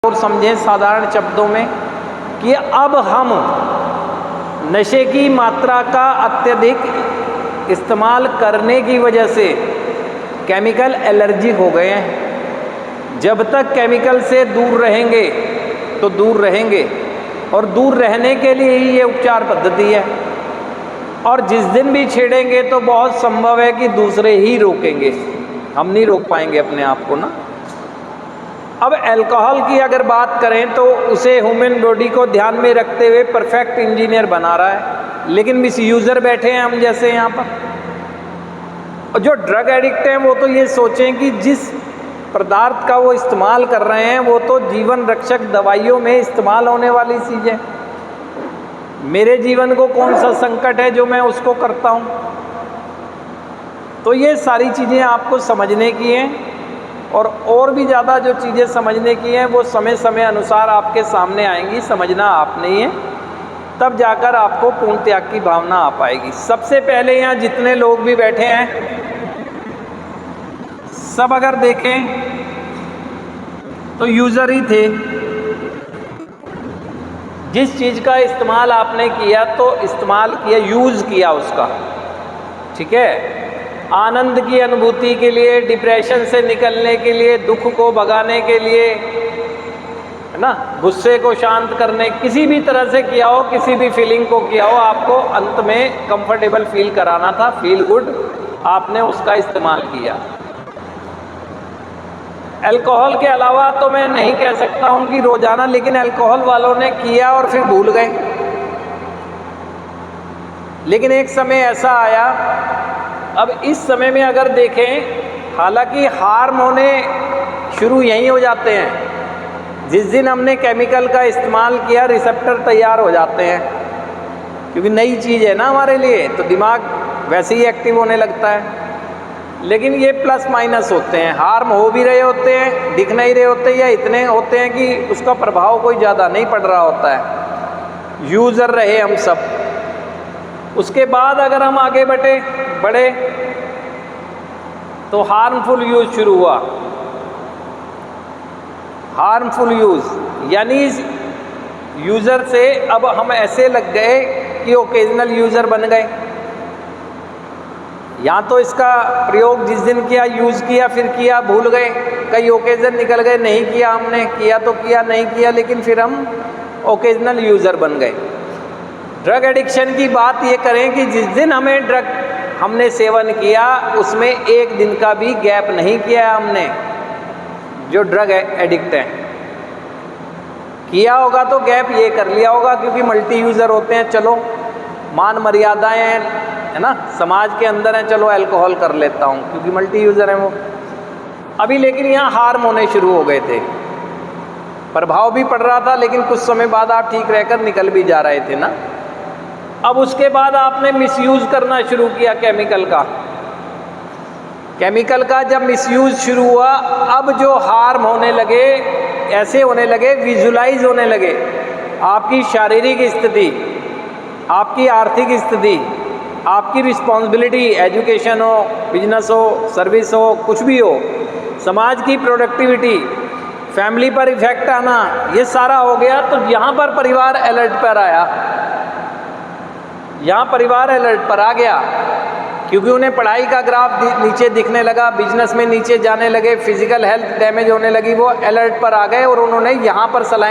और समझें साधारण शब्दों में कि अब हम नशे की मात्रा का अत्यधिक इस्तेमाल करने की वजह से केमिकल एलर्जी हो गए हैं। जब तक केमिकल से दूर रहेंगे तो दूर रहेंगे, और दूर रहने के लिए ही ये उपचार पद्धति है। और जिस दिन भी छेड़ेंगे तो बहुत संभव है कि दूसरे ही रोकेंगे, हम नहीं रोक पाएंगे अपने आप को ना। अब अल्कोहल की अगर बात करें तो उसे ह्यूमन बॉडी को ध्यान में रखते हुए परफेक्ट इंजीनियर बना रहा है, लेकिन मिस यूज़र बैठे हैं हम जैसे यहाँ पर। और जो ड्रग एडिक्ट हैं वो तो ये सोचें कि जिस पदार्थ का वो इस्तेमाल कर रहे हैं वो तो जीवन रक्षक दवाइयों में इस्तेमाल होने वाली चीज़ है। मेरे जीवन को कौन सा संकट है जो मैं उसको करता हूँ। तो ये सारी चीज़ें आपको समझने की हैं, और भी ज़्यादा जो चीज़ें समझने की हैं वो समय समय अनुसार आपके सामने आएंगी। समझना आपने ही है, तब जाकर आपको पूर्ण त्याग की भावना आ पाएगी। सबसे पहले यहाँ जितने लोग भी बैठे हैं सब अगर देखें तो यूज़र ही थे। जिस चीज़ का इस्तेमाल आपने किया तो इस्तेमाल किया, यूज़ किया उसका, ठीक है, आनंद की अनुभूति के लिए, डिप्रेशन से निकलने के लिए, दुख को भगाने के लिए, है ना, गुस्से को शांत करने, किसी भी तरह से किया हो, किसी भी फीलिंग को किया हो, आपको अंत में कंफर्टेबल फील कराना था, फील गुड, आपने उसका इस्तेमाल किया। अल्कोहल के अलावा तो मैं नहीं कह सकता हूँ कि रोजाना, लेकिन अल्कोहल वालों ने किया और फिर भूल गए। लेकिन एक समय ऐसा आया, अब इस समय में अगर देखें, हालांकि हार्म होने शुरू यहीं हो जाते हैं। जिस दिन हमने केमिकल का इस्तेमाल किया रिसेप्टर तैयार हो जाते हैं, क्योंकि नई चीज़ है ना हमारे लिए, तो दिमाग वैसे ही एक्टिव होने लगता है। लेकिन ये प्लस माइनस होते हैं, हार्म हो भी रहे होते हैं, दिख नहीं रहे होते, या इतने होते हैं कि उसका प्रभाव कोई ज़्यादा नहीं पड़ रहा होता है। यूज़र रहे हम सब। उसके बाद अगर हम आगे बढ़े तो हार्मफुल यूज़ शुरू हुआ। हार्मफुल यूज़ यानी यूज़र से अब हम ऐसे लग गए कि ओकेजनल यूज़र बन गए। या तो इसका प्रयोग जिस दिन किया, यूज़ किया, फिर किया, भूल गए, कई ओकेजन निकल गए, नहीं किया हमने, किया तो किया, नहीं किया, लेकिन फिर हम ओकेजनल यूज़र बन गए। ड्रग एडिक्शन की बात ये करें कि जिस दिन हमें ड्रग हमने सेवन किया उसमें एक दिन का भी गैप नहीं किया है हमने। जो ड्रग एडिक्ट हैं, किया होगा तो गैप ये कर लिया होगा क्योंकि मल्टी यूज़र होते हैं, चलो मान मर्यादाएं हैं, है ना, समाज के अंदर है, चलो अल्कोहल कर लेता हूँ क्योंकि मल्टी यूज़र है वो अभी। लेकिन यहाँ हार्म होने शुरू हो गए थे, प्रभाव भी पड़ रहा था, लेकिन कुछ समय बाद आप ठीक रहकर निकल भी जा रहे थे ना। अब उसके बाद आपने मिसयूज़ करना शुरू किया केमिकल का। केमिकल का जब मिसयूज़ शुरू हुआ, अब जो हार्म होने लगे, ऐसे होने लगे, विजुलाइज होने लगे। आपकी शारीरिक स्थिति, आपकी आर्थिक स्थिति, आपकी रिस्पॉन्सिबिलिटी, एजुकेशन हो, बिजनेस हो, सर्विस हो, कुछ भी हो, समाज की प्रोडक्टिविटी, फैमिली पर इफेक्ट आना, ये सारा हो गया। तो यहाँ पर परिवार अलर्ट पर आया, यहाँ परिवार अलर्ट पर आ गया, क्योंकि उन्हें पढ़ाई का ग्राफ नीचे दिखने लगा, बिजनेस में नीचे जाने लगे, फिजिकल हेल्थ डैमेज होने लगी, वो अलर्ट पर आ गए और उन्होंने यहाँ पर सलाह